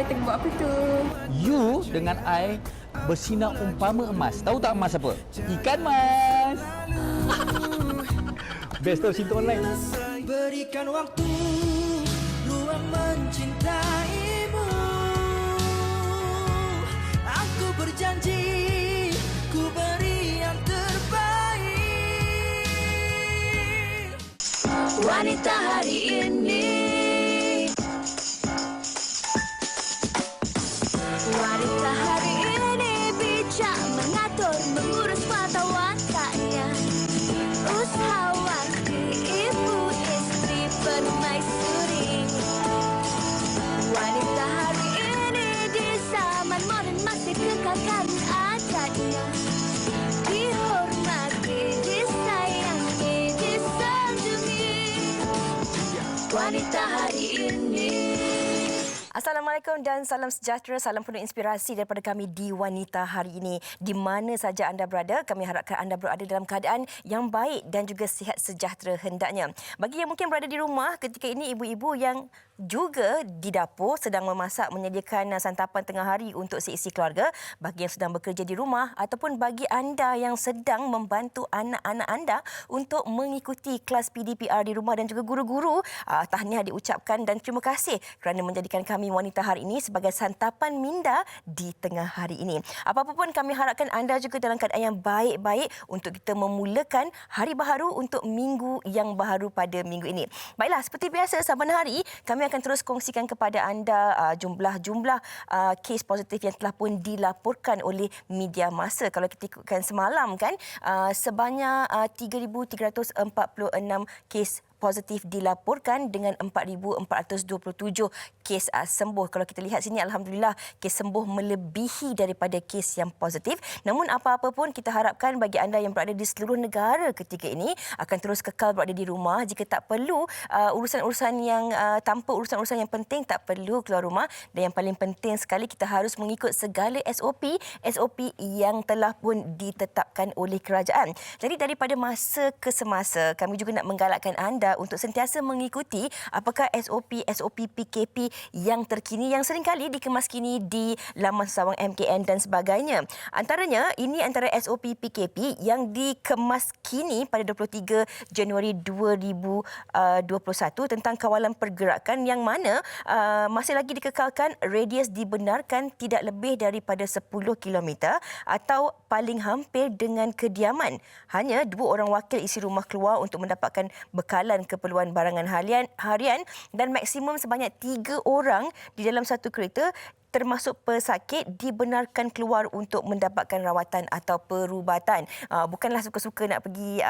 tengah buat apa tu? You dengan I bersinar umpama emas. Tahu tak emas apa? Ikan mas. Best tau cinta online. Berikan waktu luang mencintaimu. Aku berjanji ku beri yang terbaik. Wanita hari ini. Wanita hari ini bijak mengatur, mengurus mata wataknya. Usahawati, ibu istri permaisuri. Wanita hari ini di zaman moden masih kekalkan adatnya. Dihormati, disayangi, disanjungi. Wanita hari ini. Assalamualaikum dan salam sejahtera, salam penuh inspirasi daripada kami di Wanita hari ini. Di mana saja anda berada, kami harapkan anda berada dalam keadaan yang baik dan juga sihat sejahtera hendaknya. Bagi yang mungkin berada di rumah ketika ini, ibu-ibu yang juga di dapur sedang memasak menyediakan santapan tengah hari untuk seisi keluarga, bagi yang sedang bekerja di rumah ataupun bagi anda yang sedang membantu anak-anak anda untuk mengikuti kelas PDPR di rumah dan juga guru-guru, tahniah diucapkan dan terima kasih kerana menjadikan kami Wanita hari ini sebagai santapan minda di tengah hari ini. Apa-apa pun kami harapkan anda juga dalam keadaan yang baik-baik untuk kita memulakan hari baharu untuk minggu yang baharu pada minggu ini. Baiklah, seperti biasa saban hari kami akan terus kongsikan kepada anda jumlah-jumlah kes positif yang telah pun dilaporkan oleh media masa. Kalau kita ikutkan semalam kan, sebanyak 3,346 kes positif dilaporkan dengan 4,427 kes sembuh. Kalau kita lihat sini, alhamdulillah kes sembuh melebihi daripada kes yang positif. Namun apa-apa pun kita harapkan bagi anda yang berada di seluruh negara ketika ini akan terus kekal berada di rumah. Jika tak perlu urusan-urusan yang tanpa urusan-urusan yang penting, tak perlu keluar rumah. Dan yang paling penting sekali, kita harus mengikut segala SOP yang telah pun ditetapkan oleh kerajaan. Jadi daripada masa ke semasa, kami juga nak menggalakkan anda untuk sentiasa mengikuti apakah SOP PKP yang terkini yang seringkali dikemaskini di laman sawang MKN dan sebagainya. Antaranya, ini antara SOP PKP yang dikemaskini pada 23 Januari 2021 tentang kawalan pergerakan yang mana masih lagi dikekalkan radius dibenarkan tidak lebih daripada 10 km atau paling hampir dengan kediaman. Hanya 2 orang wakil isi rumah keluar untuk mendapatkan bekalan keperluan barangan harian dan maksimum sebanyak 3 orang di dalam satu kereta termasuk pesakit dibenarkan keluar untuk mendapatkan rawatan atau perubatan. Bukanlah suka-suka nak pergi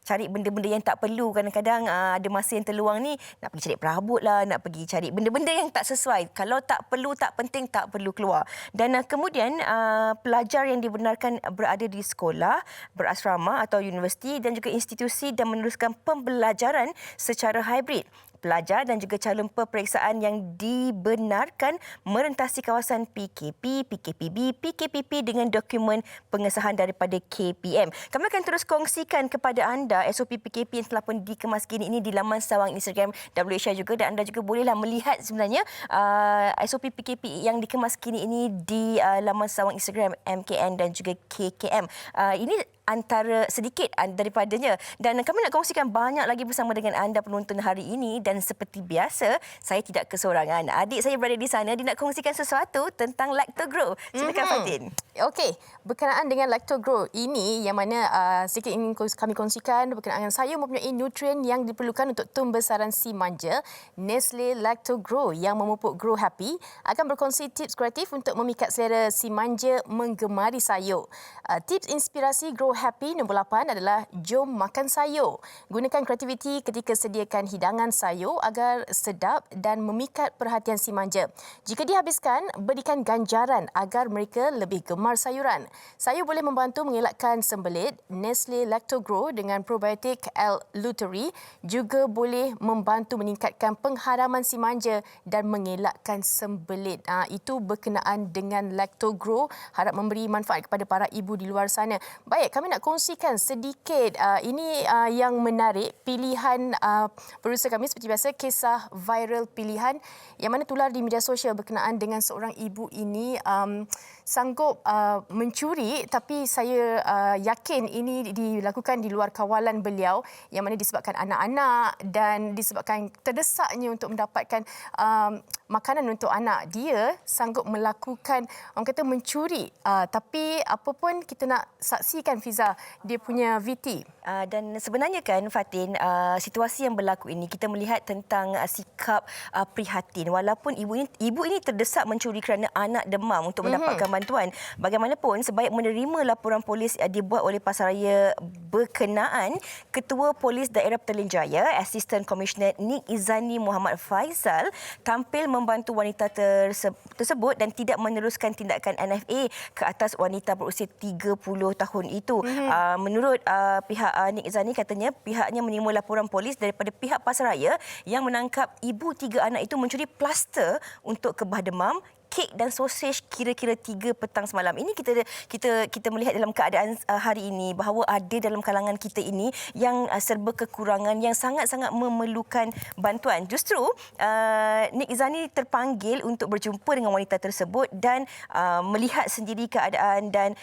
cari benda-benda yang tak perlu. Kadang-kadang ada masa yang terluang ni nak pergi cari perabot lah, nak pergi cari benda-benda yang tak sesuai. Kalau tak perlu, tak penting, tak perlu keluar. Dan kemudian pelajar yang dibenarkan berada di sekolah, berasrama atau universiti dan juga institusi dan meneruskan pembelajaran secara hybrid. Pelajar dan juga calon peperiksaan yang dibenarkan merentasi kawasan PKP, PKPB, PKPP dengan dokumen pengesahan daripada KPM. Kami akan terus kongsikan kepada anda SOP PKP yang telah pun dikemaskini ini di laman sawang Instagram WHI juga, dan anda juga bolehlah melihat sebenarnya SOP PKP yang dikemaskini ini di laman sawang Instagram MKN dan juga KKM. Ini antara sedikit daripadanya, dan kami nak kongsikan banyak lagi bersama dengan anda penonton hari ini. Dan seperti biasa, saya tidak kesorangan. Adik saya berada di sana, dia nak kongsikan sesuatu tentang Lactogrow. Silakan Fatin. Okey, berkenaan dengan Lactogrow ini yang mana sedikit ingin kami kongsikan berkenaan dengan sayur mempunyai nutrien yang diperlukan untuk tumbesaran si manja. Nestle Lactogrow yang memupuk Grow Happy akan berkongsi tips kreatif untuk memikat selera si manja menggemari sayur. Tips inspirasi Grow Happy nombor 8 adalah jom makan sayur. Gunakan kreativiti ketika sediakan hidangan sayur agar sedap dan memikat perhatian si manja. Jika dihabiskan, berikan ganjaran agar mereka lebih gemar sayuran. Sayur boleh membantu mengelakkan sembelit. Nestle Lactogrow dengan probiotik L-Lutein juga boleh membantu meningkatkan pengharaman si manja dan mengelakkan sembelit. Itu berkenaan dengan Lactogrow. Harap memberi manfaat kepada para ibu di luar sana. Baik, kami nak kongsikan sedikit ini yang menarik, pilihan produser kami seperti biasa, kisah viral pilihan yang mana tular di media sosial berkenaan dengan seorang ibu ini sanggup mencuri, tapi saya yakin ini dilakukan di luar kawalan beliau yang mana disebabkan anak-anak dan disebabkan terdesaknya untuk mendapatkan makanan untuk anak. Dia sanggup melakukan, orang kata mencuri, tapi apa pun kita nak saksikan Fiza dia punya VT. Dan sebenarnya kan Fatin, situasi yang berlaku ini kita melihat tentang sikap prihatin. Walaupun ibu ini terdesak mencuri kerana anak demam untuk mendapatkan bantuan. Bagaimanapun sebaik menerima laporan polis dibuat oleh pasaraya berkenaan, Ketua Polis Daerah Petaling Jaya, Asisten Komisioner Nik Izani Muhammad Faisal tampil membantu wanita tersebut dan tidak meneruskan tindakan NFA ke atas wanita berusia 30 tahun itu. Menurut pihak Nik Izani, katanya pihaknya menerima laporan polis daripada pihak pasaraya yang menangkap ibu 3 anak itu mencuri plaster untuk kebah demam, kek dan sosis kira-kira 3 petang semalam. Ini kita melihat dalam keadaan hari ini bahawa ada dalam kalangan kita ini yang serba kekurangan, yang sangat-sangat memerlukan bantuan. Justru Nik Izani terpanggil untuk berjumpa dengan wanita tersebut dan melihat sendiri keadaan, dan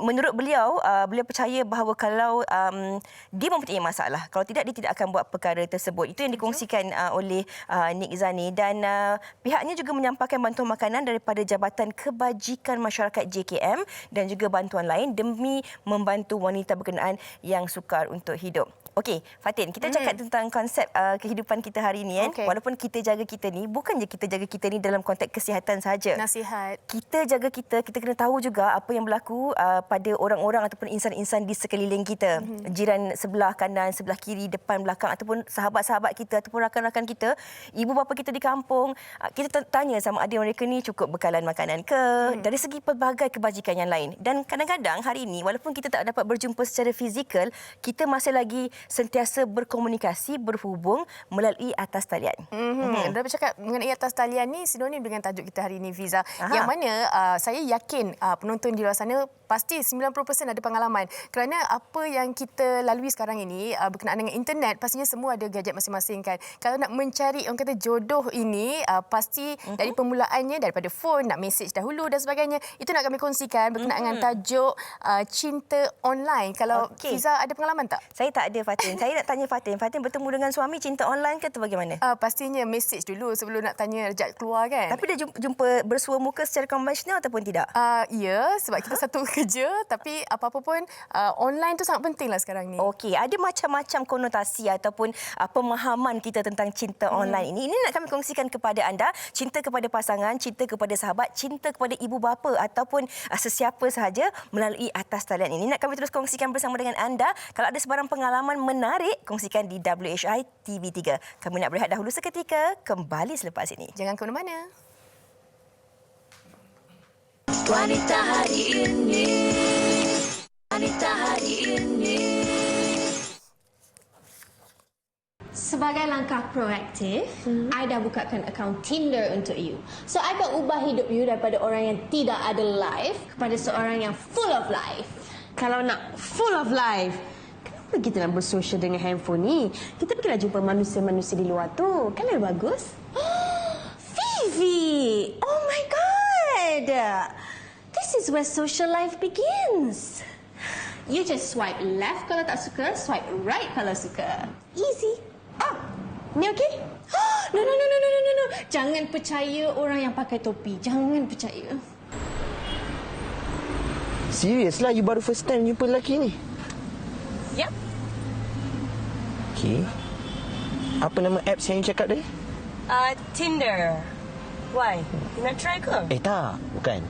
menurut beliau, beliau percaya bahawa kalau dia mempunyai masalah, kalau tidak dia tidak akan buat perkara tersebut. Itu yang dikongsikan oleh Nik Izani, dan pihaknya juga menyampaikan bantuan makanan daripada Jabatan Kebajikan Masyarakat JKM dan juga bantuan lain demi membantu wanita berkenaan yang sukar untuk hidup. Okey, Fatin, kita cakap tentang konsep kehidupan kita hari ini. Walaupun kita jaga kita ni, bukan je kita jaga kita ni dalam konteks kesihatan saja. Nasihat. Kita jaga kita kena tahu juga apa yang berlaku pada orang-orang ataupun insan-insan di sekeliling kita. Jiran sebelah kanan, sebelah kiri, depan, belakang, ataupun sahabat-sahabat kita ataupun rakan-rakan kita, ibu bapa kita di kampung. Kita tanya sama adik mereka ni cukup bekalan makanan ke, dari segi pelbagai kebajikan yang lain. Dan kadang-kadang hari ini, walaupun kita tak dapat berjumpa secara fizikal, kita masih lagi sentiasa berkomunikasi, berhubung melalui atas talian. Dah bercakap mengenai atas talian ni sinonim dengan tajuk kita hari ini, Fiza. Yang mana saya yakin penonton di luar sana pasti 90% ada pengalaman. Kerana apa yang kita lalui sekarang ini berkenaan dengan internet, pastinya semua ada gadget masing-masing kan. Kalau nak mencari orang kata jodoh ini, pasti dari permulaannya daripada phone, nak message dahulu dan sebagainya. Itu nak kami kongsikan berkenaan dengan tajuk cinta online. Kalau Fiza ada pengalaman tak? Saya tak ada, Fatin. Saya nak tanya Fatin. Fatin bertemu dengan suami cinta online ke atau bagaimana? Pastinya message dulu sebelum nak tanya rejak keluar kan. Tapi dah jumpa bersua muka secara konvensional ataupun tidak? Ya, sebab kita satu kerja, tapi apa-apa pun online tu sangat penting lah sekarang ni. Okey, ada macam-macam konotasi ataupun pemahaman kita tentang cinta online ini. Ini nak kami kongsikan kepada anda. Cinta kepada pasangan, cinta kepada sahabat, cinta kepada ibu bapa ataupun sesiapa sahaja melalui atas talian ini. Nak kami terus kongsikan bersama dengan anda. Kalau ada sebarang pengalaman menarik, kongsikan di WHI TV3. Kami nak berehat dahulu seketika, kembali selepas ini. Jangan ke mana-mana. Wanita hari ini, wanita hari ini. Sebagai langkah proaktif, I dah bukakan akaun Tinder untuk you. So, I akan ubah hidup you daripada orang yang tidak ada life kepada seorang yang full of life. Kalau nak full of life, kenapa kita nak bersosial dengan handphone ni? Kita pergilah jumpa manusia-manusia di luar tu. Kan lebih bagus? Vivi! Oh my God! This is where social life begins. You just swipe left kalau tak suka, swipe right kalau suka. Easy. Ni okey? No. Jangan percaya orang yang pakai topi. Jangan percaya. Serius lah, you baru first time jumpa lelaki ni? Yep. Okey. Apa nama apps yang you cakap tadi? Tinder. Why? You nak try ke? Tak, bukan.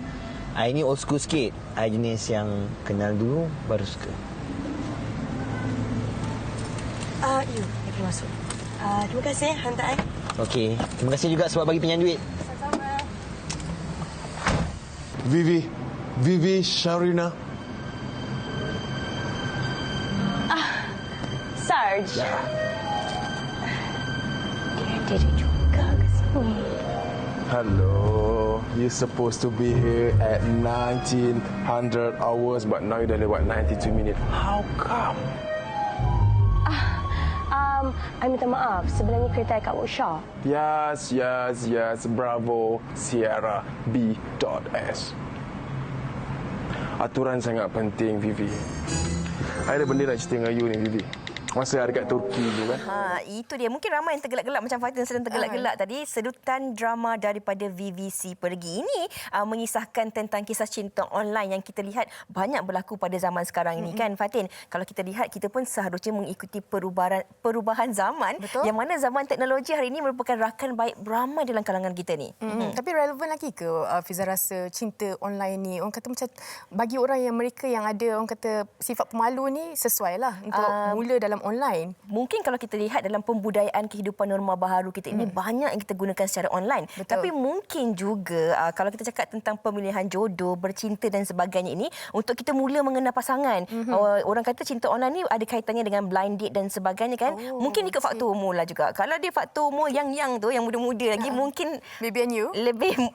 I ni old school sikit. I jenis yang kenal dulu, baru suka. You pergi masuk. Terima kasih, hantar I. Okey. Terima kasih juga sebab bagi pinjam duit. Sama-sama. Vivi Sharina. Sarge. Dia ada juga ke sini. Hello. you're supposed to be here at 1900 hours, but now you dah lewat 92 minutes. How come? I minta maaf. Sebenarnya kereta I kat workshop. Yes. Bravo, Sierra, B.S. Aturan sangat penting, Vivi. I ada benda nak cerita dengan you ni, Vivi. Masa ada kat Turki tu kan. Itu dia. Mungkin ramai yang tergelak-gelak macam Fatin sedang tergelak-gelak tadi. Sedutan drama daripada VVC Pergi ini mengisahkan tentang kisah cinta online yang kita lihat banyak berlaku pada zaman sekarang ini kan Fatin. Kalau kita lihat, kita pun seharusnya mengikuti perubahan zaman. Betul. Yang mana zaman teknologi hari ini merupakan rakan baik beramai dalam kalangan kita ni. Tapi relevan lagi ke Fiza rasa cinta online ni? Orang kata macam bagi orang yang mereka yang ada orang kata sifat pemalu ni sesuai lah untuk mula dalam online. Mungkin kalau kita lihat dalam pembudayaan kehidupan norma baharu kita ini banyak yang kita gunakan secara online. Betul. Tapi mungkin juga kalau kita cakap tentang pemilihan jodoh, bercinta dan sebagainya ini untuk kita mula mengenal pasangan. Orang kata cinta online ni ada kaitannya dengan blind date dan sebagainya kan. Mungkin ikut faktor umur lah juga. Kalau dia faktor umur yang tu, yang muda-muda lagi, mungkin Baby and you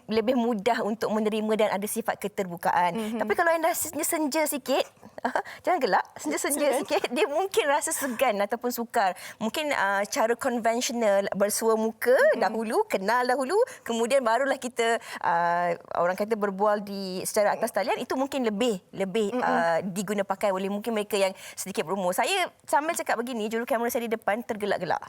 lebih mudah untuk menerima dan ada sifat keterbukaan. Tapi kalau yang dah senja sikit, jangan gelak, senja sikit, dia mungkin rasa segan ataupun sukar. Mungkin cara konvensional bersua muka dahulu, kenal dahulu, kemudian barulah kita orang kata berbual secara atas talian, itu mungkin lebih diguna pakai oleh mungkin mereka yang sedikit berumur. Saya sambil cakap begini, juru kamera saya di depan tergelak-gelak.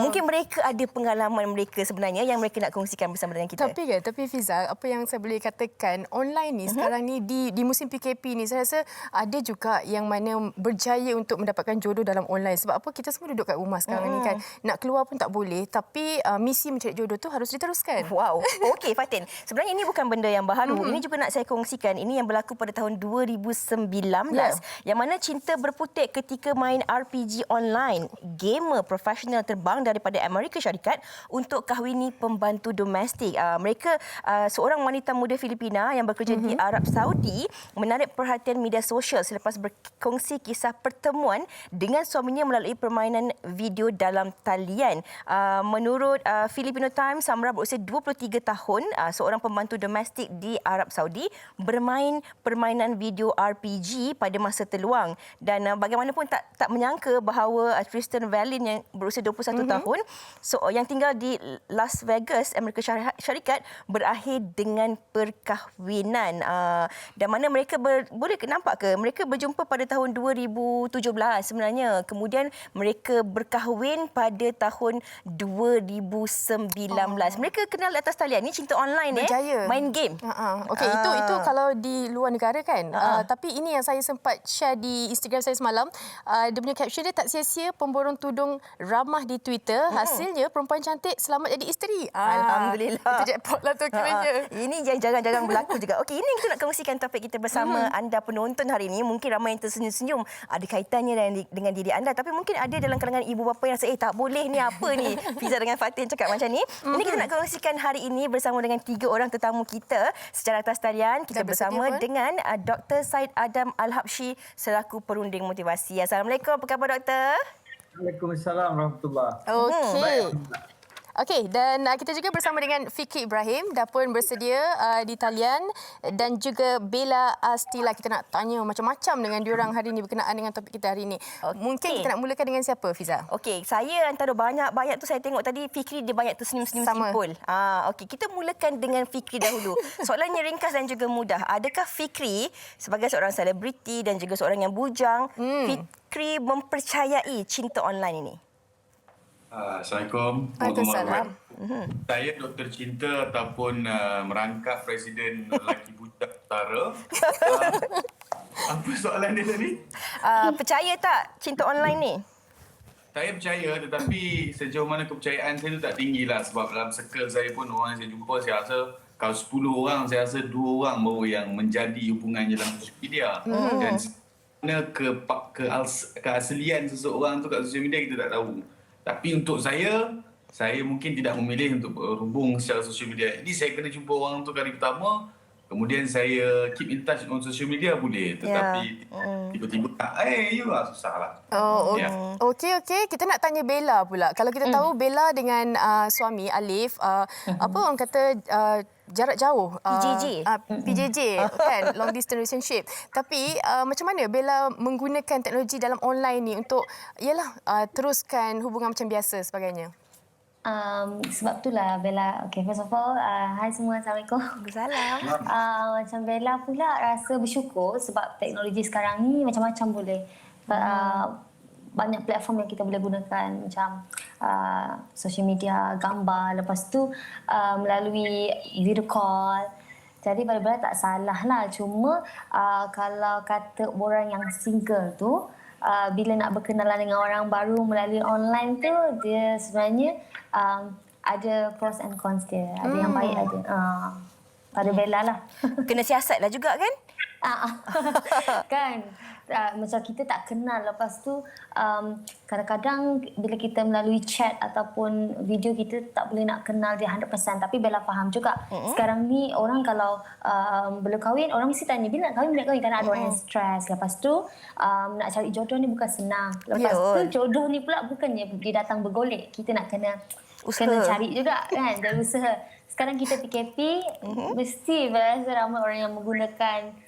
Mungkin mereka ada pengalaman mereka sebenarnya yang mereka nak kongsikan bersama dengan kita. Tapi Fiza, apa yang saya boleh katakan, online ni sekarang ni di musim PKP ni, saya rasa ada juga yang mana berjaya untuk mendapatkan jodoh dalam online. Sebab apa? Kita semua duduk kat rumah sekarang ni kan. Nak keluar pun tak boleh. Tapi misi mencari jodoh tu harus diteruskan. Wow. Okey Fatin. Sebenarnya ini bukan benda yang baharu. Ini juga nak saya kongsikan. Ini yang berlaku pada tahun 2019. Yang mana cinta berputik ketika main RPG online. Gamer profesional terbang daripada Amerika Syarikat untuk kahwini pembantu domestik. Mereka seorang wanita muda Filipina yang bekerja di Arab Saudi menarik perhatian media sosial selepas berkongsi kisah pertemuan dengan suaminya melalui permainan video dalam talian. Menurut Filipino Times, Samra berusia 23 tahun, seorang pembantu domestik di Arab Saudi, bermain permainan video RPG pada masa terluang. Dan bagaimanapun tak menyangka bahawa Tristan Vallin yang berusia 21 tahun, yang tinggal di Las Vegas, Amerika Syarikat, berakhir dengan perkahwinan. Dan mana mereka boleh nampak ke? Mereka berjumpa pada tahun 2017 sebenarnya. Kemudian mereka berkahwin pada tahun 2019. Mereka kenal di atas talian. Ni cinta online Berjaya. Main game. Okey, itu kalau di luar negara kan. Tapi ini yang saya sempat share di Instagram saya semalam. Dia punya caption dia, tak sia-sia pemborong tudung ramah di Twitter. Hasilnya perempuan cantik selamat jadi isteri. Alhamdulillah. Itu jackpot lah tu kiranya. Ini yang jarang-jarang berlaku juga. Okey, ini yang kita nak kongsikan topik kita bersama anda penonton hari ini. Mungkin ramai yang tersenyum-senyum. Ada kaitannya dengan diri anda. Tapi mungkin ada dalam kalangan ibu bapa yang rasa, tak boleh ni, apa ni? Fiza dengan Fatin cakap macam ni. Ini kita nak kongsikan hari ini bersama dengan 3 orang tetamu kita secara atas talian. Kita bersama dengan Dr. Syed Adam Al-Habsyi selaku perunding motivasi. Assalamualaikum. Apa khabar Doktor? Waalaikumsalam warahmatullahi. Okey. Okey, dan kita juga bersama dengan Fikri Ibrahim, dah pun bersedia di talian, dan juga Bella Astila. Kita nak tanya macam-macam dengan diorang hari ini berkenaan dengan topik kita hari ini. Mungkin kita nak mulakan dengan siapa, Fiza? Okey, saya antara banyak tu saya tengok tadi Fikri dia banyak tersenyum-senyum simpul. Okey, kita mulakan dengan Fikri dahulu. Soalannya ringkas dan juga mudah. Adakah Fikri sebagai seorang selebriti dan juga seorang yang bujang, Fikri mempercayai cinta online ini? Assalamualaikum. Waalaikumsalam. Saya doktor cinta ataupun merangkap Presiden Lelaki Budak Utara. Apa soalan dia tadi? Percaya tak cinta online ni? Saya percaya, tetapi sejauh mana kepercayaan saya tu tak tinggi lah. Sebab dalam circle saya pun, orang yang saya jumpa, saya rasa kalau 10 orang, saya rasa 2 orang baru yang menjadi hubungannya dalam sosial media. Dan sebenarnya keaslian seseorang tu kat sosial media kita tak tahu. Tapi untuk saya mungkin tidak memilih untuk berhubung secara sosial media. Jadi saya kena jumpa orang tu kali pertama, kemudian saya keep in touch on social media boleh. Tetapi tiba-tiba, susah lah. Okey. Kita nak tanya Bella pula. Kalau kita tahu Bella dengan suami Alif, apa orang kata, jarak jauh. PJJ. PJJ kan, long distance relationship. Tapi macam mana Bella menggunakan teknologi dalam online ni untuk teruskan hubungan macam biasa sebagainya? Sebab itulah Bella, okay, first of all, hai semua, Assalamualaikum. Salam. Macam Bella pula rasa bersyukur sebab teknologi sekarang ni macam-macam boleh. Banyak platform yang kita boleh gunakan macam social media, gambar, lepas tu melalui video call. Jadi pada Bella tak salah lah. Cuma kalau kata orang yang single tu, bila nak berkenalan dengan orang baru melalui online tu, dia sebenarnya ada pros and cons dia. Ada yang baik, ada. Pada Bella lah. Kena siasat lah juga kan? Kan? Macam kita tak kenal. Lepas tu kadang-kadang bila kita melalui chat ataupun video, kita tak boleh nak kenal dia 100%. Tapi Bella faham juga. Sekarang ni orang kalau belum kahwin, orang mesti tanya bila nak kahwin, Kadang ada orang yang stres. Lepas tu nak cari jodoh ni bukan senang. Lepas tu jodoh ni pula bukannya dia datang bergolek. Kita nak kena cari juga kan. Dari usaha. Sekarang kita PKP, mesti Bella rasa ramai orang yang menggunakan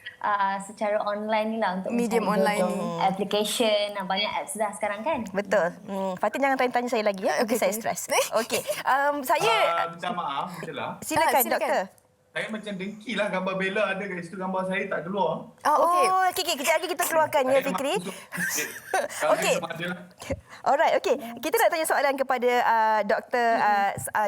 secara online ni lah untuk medium online ni. Application, banyak apps dah sekarang kan. Betul. Fatin jangan tanya-tanya saya lagi ya. Okay, saya stres. Okey. Saya minta maaf, Sheila. Silakan doktor. Saya macam dengki lah gambar Bella ada kat situ, gambar saya tak keluar. Okey. Kejap lagi kita keluarkan ya, Fikri. Okey. Alright, okey. Kita nak tanya soalan kepada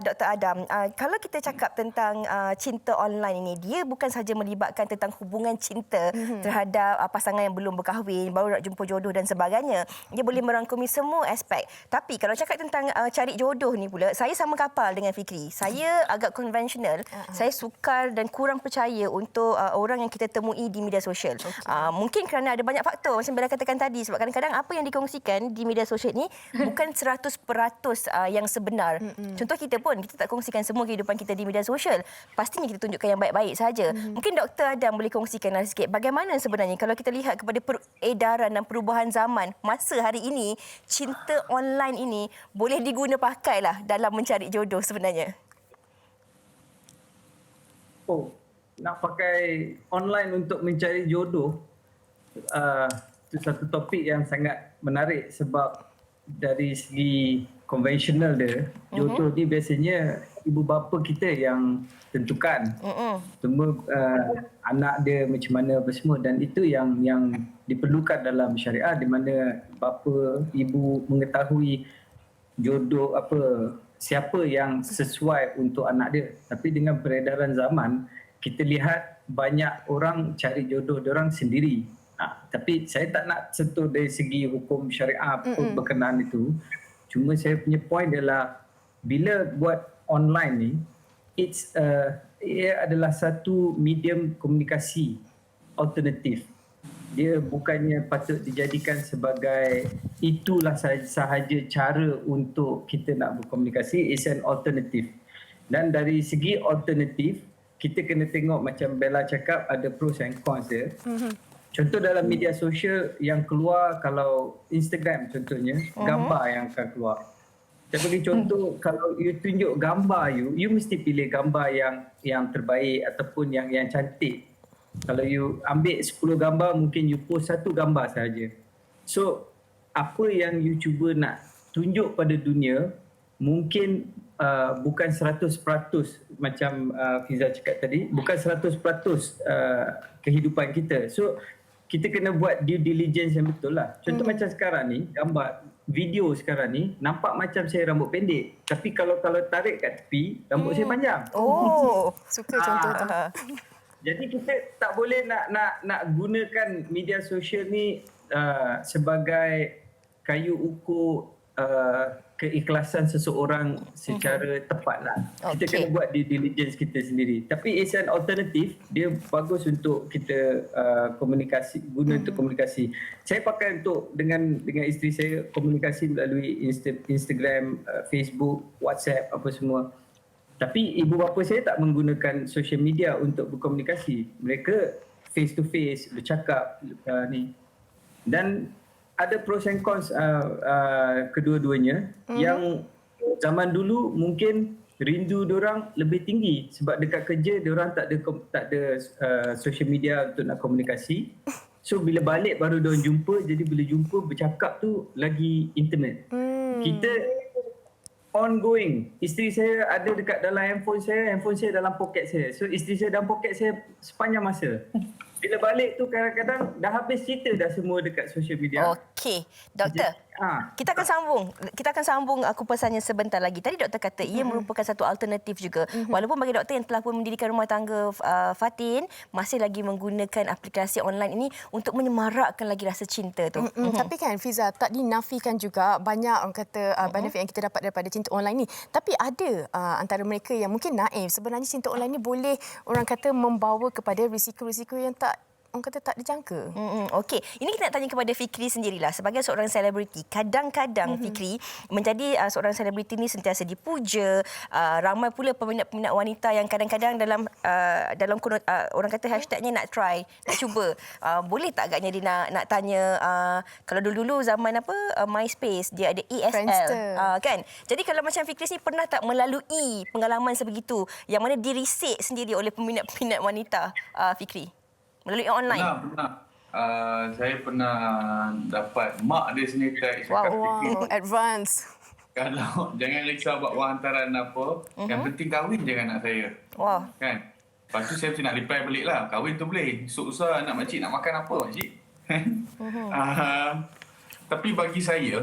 Dr. Adam. Kalau kita cakap tentang cinta online ini, dia bukan sahaja melibatkan tentang hubungan cinta terhadap pasangan yang belum berkahwin, baru nak jumpa jodoh dan sebagainya. Dia boleh merangkumi semua aspek. Tapi kalau cakap tentang cari jodoh ni pula, saya sama kapal dengan Fikri. Saya agak konvensional. Saya sukar dan kurang percaya untuk orang yang kita temui di media sosial. Mungkin kerana ada banyak faktor macam Bella katakan tadi, sebab kadang-kadang apa yang dikongsikan di media sosial ni bukan 100% yang sebenar. Contoh kita pun, kita tak kongsikan semua kehidupan kita di media sosial. Pastinya kita tunjukkan yang baik-baik saja. Mungkin Dr. Adam boleh kongsikanlah sikit bagaimana sebenarnya kalau kita lihat kepada peredaran dan perubahan zaman masa hari ini, cinta online ini boleh diguna pakailah dalam mencari jodoh sebenarnya. Nak pakai online untuk mencari jodoh, itu satu topik yang sangat menarik sebab dari segi konvensional dia, jodoh ni biasanya ibu bapa kita yang tentukan. Semua anak dia macam mana apa semua, dan itu yang diperlukan dalam syariah, di mana bapa, ibu mengetahui jodoh siapa yang sesuai untuk anak dia. Tapi dengan peredaran zaman, kita lihat banyak orang cari jodoh diorang sendiri. Tapi saya tak nak sentuh dari segi hukum syariah berkenaan itu. Cuma saya punya point adalah bila buat online ni, ia adalah satu medium komunikasi alternatif. Dia bukannya patut dijadikan sebagai itulah sahaja cara untuk kita nak berkomunikasi. It's an alternative. Dan dari segi alternatif, kita kena tengok macam Bella cakap, ada pros and cons dia. Contoh dalam media sosial yang keluar, kalau Instagram contohnya, gambar yang akan keluar. Saya bagi contoh, kalau you tunjuk gambar you mesti pilih gambar yang terbaik ataupun yang cantik. Kalau you ambil 10 gambar, mungkin you post satu gambar sahaja. So, apa yang you cuba nak tunjuk pada dunia, mungkin bukan 100% macam Fiza cakap tadi, bukan 100% kehidupan kita. So, kita kena buat due diligence yang betul lah. Contoh macam sekarang ni, gambar, video sekarang ni, nampak macam saya rambut pendek. Tapi kalau tarik kat tepi, rambut saya panjang. Suka contoh tu. Jadi kita tak boleh nak gunakan media sosial ni sebagai kayu ukur keikhlasan seseorang secara tepat lah. Kita kena buat due diligence kita sendiri. Tapi it's an alternative. Dia bagus untuk kita komunikasi, guna untuk komunikasi. Saya pakai untuk dengan isteri saya komunikasi melalui Instagram, Facebook, WhatsApp, apa semua. Tapi ibu bapa saya tak menggunakan social media untuk berkomunikasi. Mereka face to face, bercakap ni. Dan ada pros and cons kedua-duanya. Yang zaman dulu mungkin rindu diorang lebih tinggi sebab dekat kerja diorang tak ada social media untuk nak komunikasi. So bila balik baru diorang jumpa, jadi bila jumpa bercakap tu lagi intimate. Kita ongoing. Isteri saya ada dekat dalam handphone saya dalam poket saya. So isteri saya dalam poket saya sepanjang masa. Bila balik tu kadang-kadang dah habis cerita dah semua dekat social media. Okey, doktor. Kita akan sambung kupasannya sebentar lagi. Tadi doktor kata ia merupakan satu alternatif juga. Walaupun bagi doktor yang telah pun mendirikan rumah tangga Fatin masih lagi menggunakan aplikasi online ini untuk menyemarakkan lagi rasa cinta tu. Tapi kan Fiza, tak dinafikan juga banyak orang kata benefit yang kita dapat daripada cinta online ni. Tapi ada antara mereka yang mungkin naif. Sebenarnya cinta online ni boleh orang kata membawa kepada risiko-risiko yang orang kata tak dijangka. Okey, ini kita nak tanya kepada Fikri sendirilah. Sebagai seorang selebriti, kadang-kadang Fikri menjadi seorang selebriti ni sentiasa dipuja. Ramai pula peminat-peminat wanita yang kadang-kadang dalam orang kata hashtagnya nak try, nak cuba. Boleh tak agaknya dia nak tanya kalau dulu-dulu zaman MySpace dia ada ESL kan. Jadi kalau macam Fikri ni pernah tak melalui pengalaman sebegitu yang mana dirisik sendiri oleh peminat-peminat wanita Fikri? Melalui online? Pernah. Saya pernah dapat mak dia sendiri cakap, advance. Kalau jangan risau buat wang hantaran apa, yang penting kahwin je dengan anak saya. Kan? Lepas tu saya mesti nak reply balik lah, kahwin tu boleh. Susah anak makcik nak makan apa makcik? Tapi bagi saya,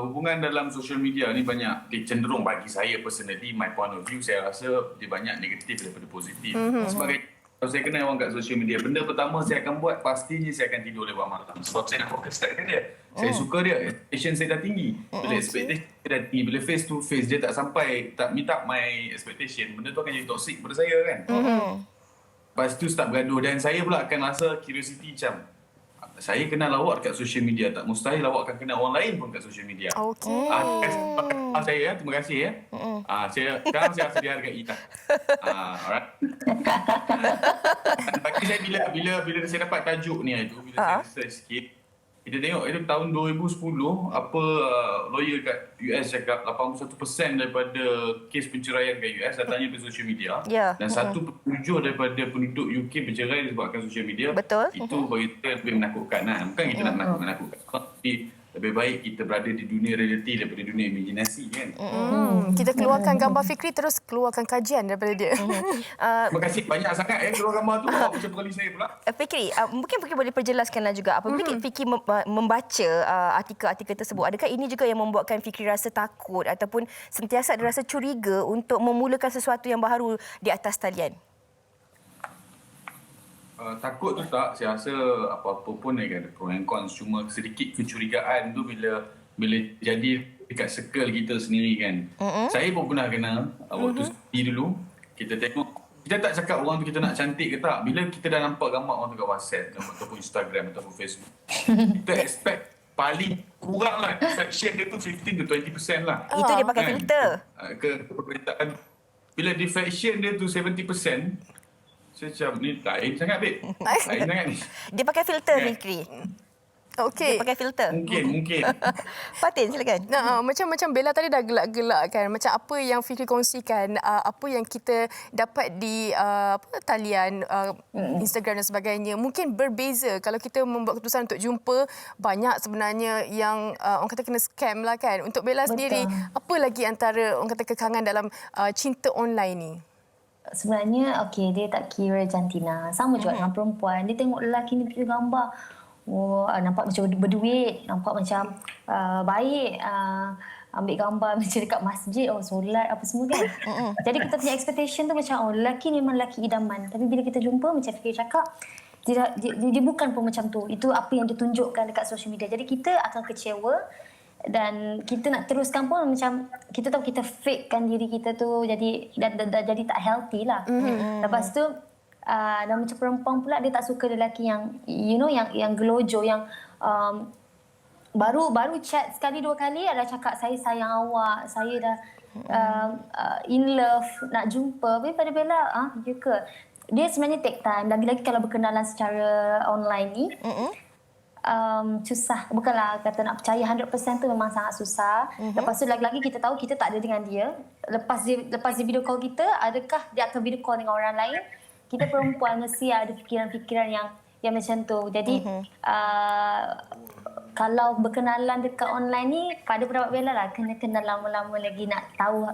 hubungan dalam social media ni banyak, dia cenderung bagi saya personally, my point of view, saya rasa dia banyak negatif daripada positif. Sebagai kalau saya kenal orang kat social media, benda pertama saya akan buat, pastinya saya akan tidur lewat malam. Sebab saya nak fokus kat dia. Saya suka dia, expectation saya dah tinggi. Bila expectation dah tinggi, bila face to face dia tak sampai, tak meet up my expectation, benda tu akan jadi toxic pada saya kan. Lepas tu start bergaduh dan saya pula akan rasa curiosity macam, saya kenal awak dekat social media, tak mustahil awak akan kenal orang lain pun kat social media. Saya terima kasih ya. Sekarang saya rasa dihargai tak. Alright. Bagi saya bila saya dapat tajuk ni itu, bila saya research sikit, kita tengok itu tahun 2010 lawyer kat US cakap 81% daripada kes penceraian kat US datangnya dari social media. Dan 1/7 daripada penduduk UK bercerai disebabkan social media. Betul. Itu bagi kita lebih menakutkan. Bukan kita nak menakutkan. Tapi lebih baik kita berada di dunia realiti daripada dunia imajinasi kan. Kita keluarkan gambar Fikri terus keluarkan kajian daripada dia. Terima kasih banyak sangat keluar gambar tu macam kali saya pula. Fikri, mungkin Fikri boleh perjelaskanlah juga apabila Fikri membaca artikel-artikel tersebut, adakah ini juga yang membuatkan Fikri rasa takut ataupun sentiasa ada rasa curiga untuk memulakan sesuatu yang baru di atas talian? Takut tu tak, saya rasa apa-apa pun ada pro and cons, cuma sedikit kecurigaan tu bila jadi dekat circle kita sendiri kan. Saya pun pernah kena waktu study dulu, kita tengok, kita tak cakap orang tu kita nak cantik ke tak, bila kita dah nampak gambar orang tu kat WhatsApp ataupun Instagram ataupun Facebook, kita expect paling kurang lah perfection dia tu 15 to 20% lah. Itu dia pakai filter. Keperitaan. Bila defection dia tu 70%, saya macam, ni lain sangat, babe. Lain sangat ni. Dia pakai filter, Fikri. Okey. Dia pakai filter. Mungkin. Fatin, silakan. Macam Bella tadi dah gelak-gelak kan. Macam apa yang Fikri kongsikan, apa yang kita dapat di talian Instagram dan sebagainya. Mungkin berbeza kalau kita membuat keputusan untuk jumpa. Banyak sebenarnya yang orang kata kena scam lah kan. Untuk Bella sendiri, apa lagi antara orang kata kekangan dalam cinta online ni? Sebenarnya, dia tak kira jantina. Sama juga dengan perempuan. Dia tengok lelaki ni pilih gambar. Nampak macam berduit. Nampak macam baik. Ambil gambar macam dekat masjid. Solat apa semua kan. Jadi kita punya expectation tu macam, lelaki ni memang lelaki idaman. Tapi bila kita jumpa, macam Fikri cakap, dia bukan pun macam tu. Itu apa yang ditunjukkan dekat social media. Jadi kita akan kecewa. Dan kita nak teruskan pun macam kita tahu kita fakekan diri kita tu jadi jadi tak healthy lah. Lepas tu dan macam perempuan pula dia tak suka lelaki yang yang gelojo, yang baru chat sekali dua kali ada cakap saya sayang awak, saya dah in love, nak jumpa. Tapi pada Bella ya ke? Dia sebenarnya take time, lagi-lagi kalau berkenalan secara online ni. susah. Bukanlah kata nak percaya 100% tu memang sangat susah. Lepas tu lagi-lagi kita tahu kita tak ada dengan dia. Lepas dia video call kita, adakah dia akan video call dengan orang lain? Kita perempuan mesti ada fikiran-fikiran yang macam tu. Jadi kalau berkenalan dekat online ni, pada pendapat Bella lah, kena kenal lama-lama lagi, nak tahu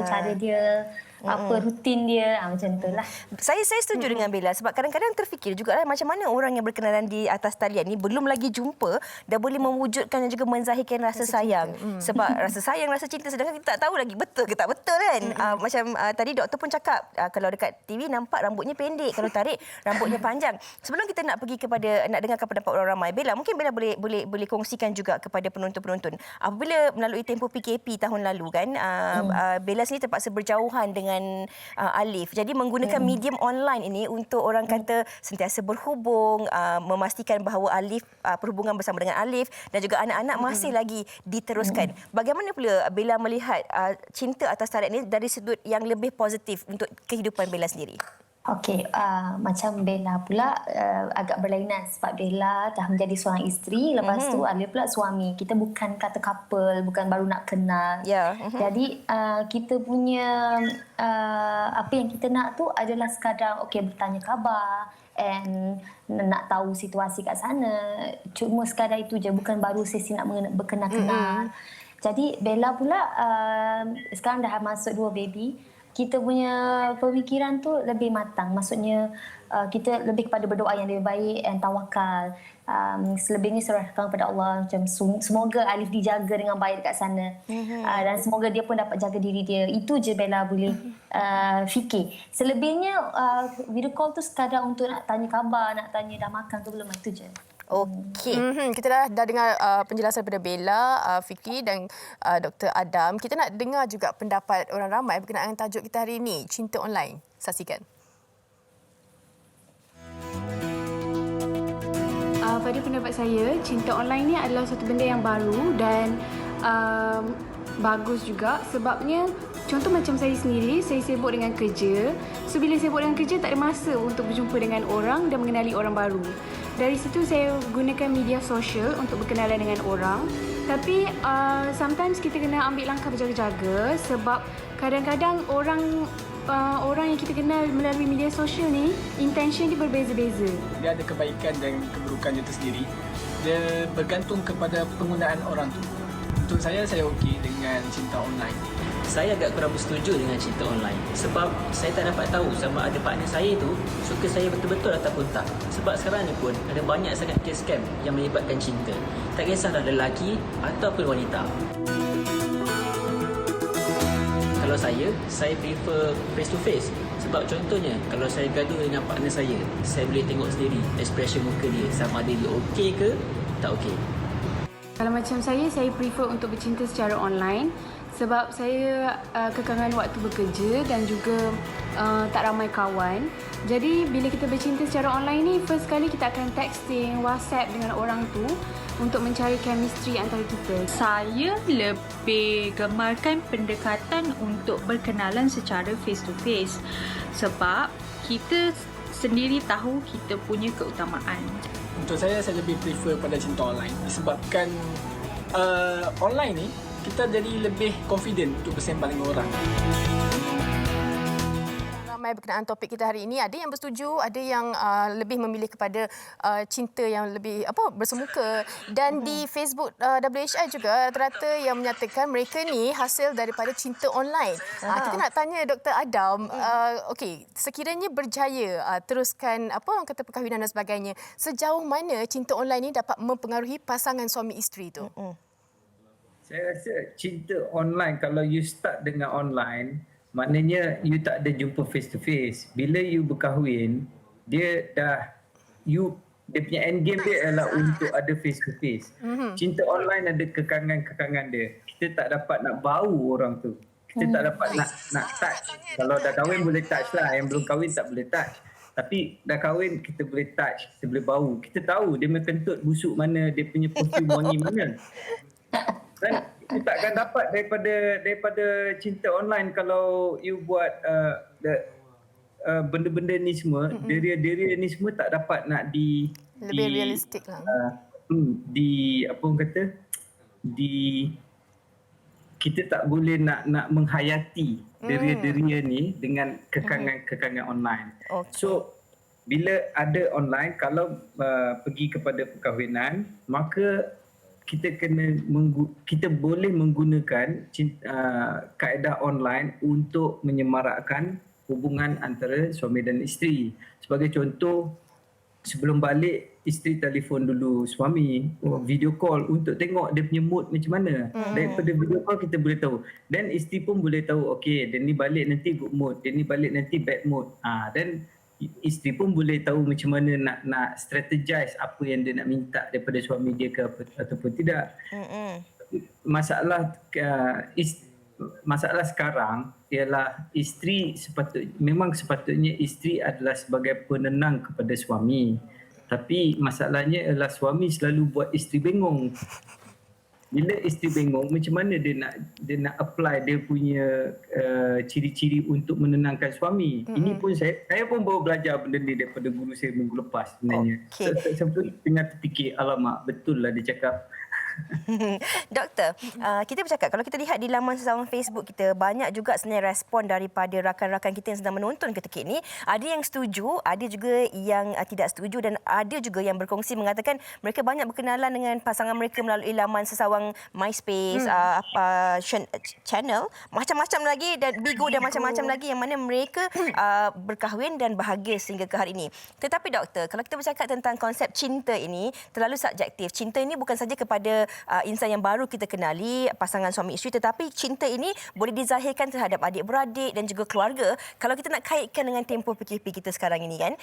cara dia, apa rutin dia, macam tu lah. Saya setuju dengan Bella sebab kadang-kadang terfikir juga macam mana orang yang berkenalan di atas talian ni belum lagi jumpa dah boleh mewujudkan dan juga menzahirkan rasa sayang. Sebab rasa sayang, rasa cinta, sedangkan kita tak tahu lagi betul ke tak betul kan. Macam tadi doktor pun cakap kalau dekat TV nampak rambutnya pendek, kalau tarik rambutnya panjang. Sebelum kita nak pergi kepada nak dengarkan pendapat orang ramai, Bella, mungkin Bella boleh kongsikan juga kepada penonton-penonton. Apabila melalui tempoh PKP tahun lalu kan, Bella sendiri terpaksa berjauhan dengan Alif. Jadi menggunakan medium online ini untuk orang kata sentiasa berhubung, memastikan bahawa Alif perhubungan bersama dengan Alif dan juga anak-anak masih lagi diteruskan. Bagaimana pula Bella melihat cinta atas talian ini dari sudut yang lebih positif untuk kehidupan Bella sendiri? Okey, macam Bella pula agak berlainan sebab Bella dah menjadi seorang isteri, lepas tu Alif pula suami. Kita bukan kata couple, bukan baru nak kenal. Jadi kita punya apa yang kita nak tu adalah sekadar bertanya khabar and nak tahu situasi kat sana. Cuma sekadar itu je, bukan baru sesi nak berkenal-kenal. Jadi Bella pula sekarang dah masuk 2 baby. Kita punya pemikiran tu lebih matang. Maksudnya kita lebih kepada berdoa yang lebih baik dan tawakal. Selebihnya serahkan kepada Allah. Macam semoga Alif dijaga dengan baik dekat sana. Dan semoga dia pun dapat jaga diri dia. Itu je Bella boleh fikir. Selebihnya video call tu sekadar untuk nak tanya khabar, nak tanya dah makan ke belum, itu je. Okey. Kita dah dengar penjelasan daripada Bella, Fikri dan Dr. Adam. Kita nak dengar juga pendapat orang ramai berkenaan tajuk kita hari ini, cinta online. Saksikan. Pada pendapat saya, cinta online ni adalah satu benda yang baru dan bagus juga sebabnya contoh macam saya sendiri, saya sibuk dengan kerja. So bila sibuk dengan kerja tak ada masa untuk berjumpa dengan orang dan mengenali orang baru. Dari situ saya gunakan media sosial untuk berkenalan dengan orang. Tapi sometimes kita kena ambil langkah berjaga-jaga sebab kadang-kadang orang yang kita kenal melalui media sosial ni intention dia berbeza-beza. Dia ada kebaikan dan keburukan dia tersendiri. Dia bergantung kepada penggunaan orang tu. Untuk saya okey dengan cinta online. Saya agak kurang bersetuju dengan cinta online sebab saya tak dapat tahu sama ada partner saya tu suka saya betul-betul ataupun tak. Sebab sekarang ni pun ada banyak sangat kes scam yang melibatkan cinta. Tak kisahlah lelaki ataupun wanita. Kalau saya prefer face to face. Sebab contohnya, kalau saya gaduh dengan partner saya boleh tengok sendiri ekspresi muka dia sama ada dia okey ke tak okey. Kalau macam saya prefer untuk bercinta secara online sebab saya kekangan waktu bekerja dan juga tak ramai kawan. Jadi bila kita bercinta secara online ni, first kali kita akan texting, WhatsApp dengan orang tu untuk mencari chemistry antara kita. Saya lebih gemarkan pendekatan untuk berkenalan secara face to face sebab kita sendiri tahu kita punya keutamaan. Untuk saya lebih prefer pada cinta online disebabkan online ni kita jadi lebih confident untuk bersembang dengan orang. Ramai berkenaan topik kita hari ini, ada yang bersetuju, ada yang lebih memilih kepada cinta yang lebih bersemuka, dan di Facebook WHI juga rata-rata yang menyatakan mereka ni hasil daripada cinta online. Kita nak tanya Dr. Adam, okey, sekiranya berjaya teruskan orang kata perkahwinan dan sebagainya, sejauh mana cinta online ni dapat mempengaruhi pasangan suami isteri tu? Saya rasa cinta online, kalau you start dengan online, maknanya you tak ada jumpa face to face. Bila you berkahwin, dia punya end game dia adalah untuk ada face to face. Cinta online ada kekangan-kekangan dia. Kita tak dapat nak bau orang tu. Kita tak dapat nak touch. Kalau dah kahwin boleh touch lah. Yang belum kahwin tak boleh touch. Tapi dah kahwin kita boleh touch, kita boleh bau. Kita tahu dia punya kentut busuk mana, dia punya perfume wangi mana. Dan you takkan dapat daripada cinta online kalau you buat benda-benda ni semua, diri ni semua tak dapat nak lebih realistik lah. apa orang kata, kita tak boleh nak menghayati deria-deria ni dengan kekangan online. So bila ada online, kalau pergi kepada perkahwinan, maka kita boleh menggunakan kaedah online untuk menyemarakkan hubungan antara suami dan isteri. Sebagai contoh, sebelum balik, isteri telefon dulu suami, video call untuk tengok dia punya mood macam mana. Daripada video call kita boleh tahu. Dan isteri pun boleh tahu, okey, dia ni balik nanti good mood, dia ni balik nanti bad mood. Dan isteri pun boleh tahu macam mana nak strategize apa yang dia nak minta daripada suami dia ke ataupun tidak. Masalah sekarang ialah isteri memang sepatutnya isteri adalah sebagai penenang kepada suami. Tapi masalahnya ialah suami selalu buat isteri bengong. Bila isteri bengong, macam mana dia nak apply dia punya ciri-ciri untuk menenangkan suami. Ini pun saya pun baru belajar benda ni daripada guru saya minggu lepas sebenarnya. Saya pun tengah terfikir, alamak, betul lah dia cakap. Doktor, kita bercakap, kalau kita lihat di laman sesama Facebook kita, banyak juga sebenarnya respon daripada rakan-rakan kita yang sedang menonton ketika ini. Ada yang setuju, ada juga yang tidak setuju, dan ada juga yang berkongsi mengatakan mereka banyak berkenalan dengan pasangan mereka melalui laman sesawang MySpace, channel, macam-macam lagi, dan Bigo dan macam-macam lagi, yang mana mereka berkahwin dan bahagia sehingga ke hari ini. Tetapi doktor, kalau kita bercakap tentang konsep cinta ini, terlalu subjektif. Cinta ini bukan saja kepada insan yang baru kita kenali, pasangan suami isteri, tetapi cinta ini boleh dizahirkan terhadap adik-beradik dan juga keluarga. Kalau kita nak kaitkan dengan tempoh PKP kita sekarang ini kan,